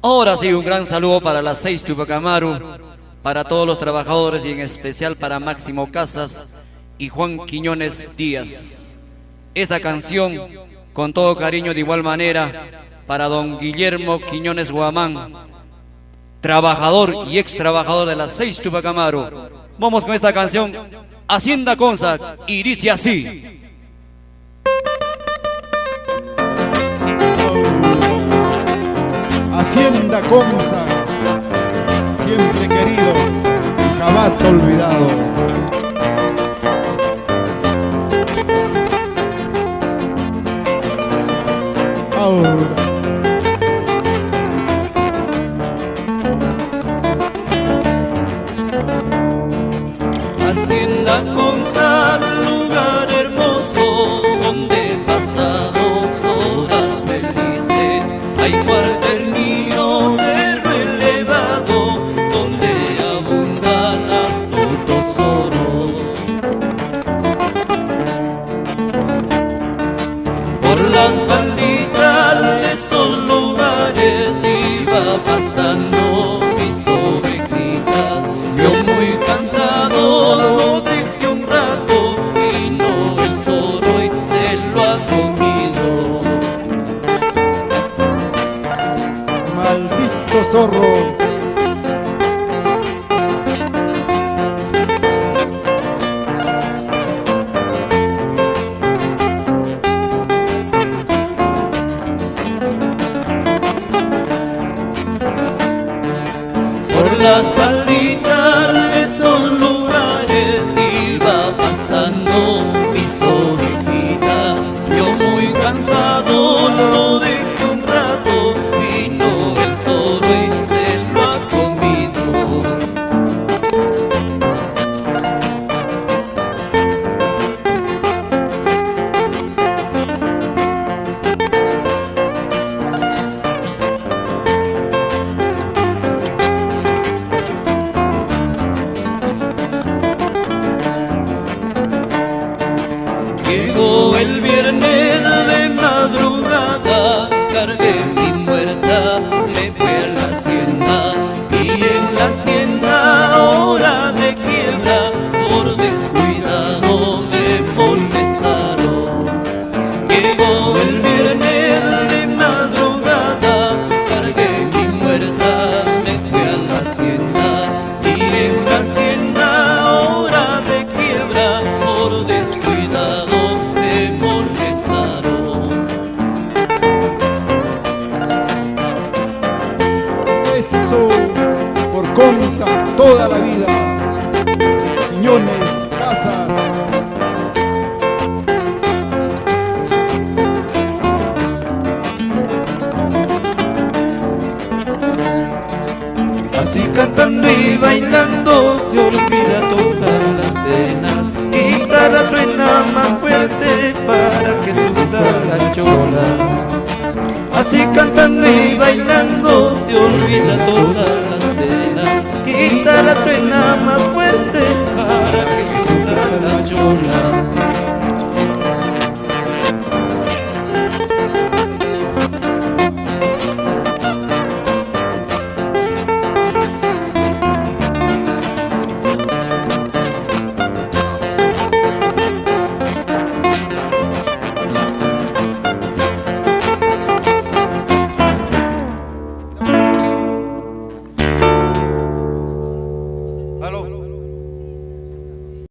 Ahora sí, un gran saludo para las 6 Tupac Amaru, para todos los trabajadores y en especial para Máximo Casas y Juan Quiñones Díaz. Esta canción, con todo cariño de igual manera, para don Guillermo Quiñones Guamán, trabajador y ex trabajador de las 6 Tupac Amaru. Vamos con esta canción, Hacienda Consa, y dice así. Hacienda Consa, siempre querido y jamás olvidado. Ahora. Hacienda Consa, lugar hermoso donde he pasado horas felices. Hay cuarternillo, cerro elevado donde abundan astutos zorros. Por las falditas de esos lugares iba pastando mis ovejitas. Yo muy cansado lo dejé un rato, vino el zorro y se lo ha comido. Maldito zorro. Por las falditas de esos lugares iba pastando mis ovejitas. Yo muy cansado lo dejé un rato, vino el zorro y se lo ha comido. Llegó el viernes de madrugada, cargué mi muerta, me fui a la hacienda. Y en la hacienda, hora de quiebra, por descuidado me molestaron. Llegó el viernes de madrugada, cargué mi muerta, me fui a la hacienda. Y en la hacienda, hora de quiebra, por descuidado me molestaron. Eso por Consa toda la vida. Quiñones, Casas. Así cantando y bailando se olvida todas las penas. Guitarra suena más fuerte para que sufra la chola. Así cantando y bailando se olvida todas las penas. Guitarra suena más fuerte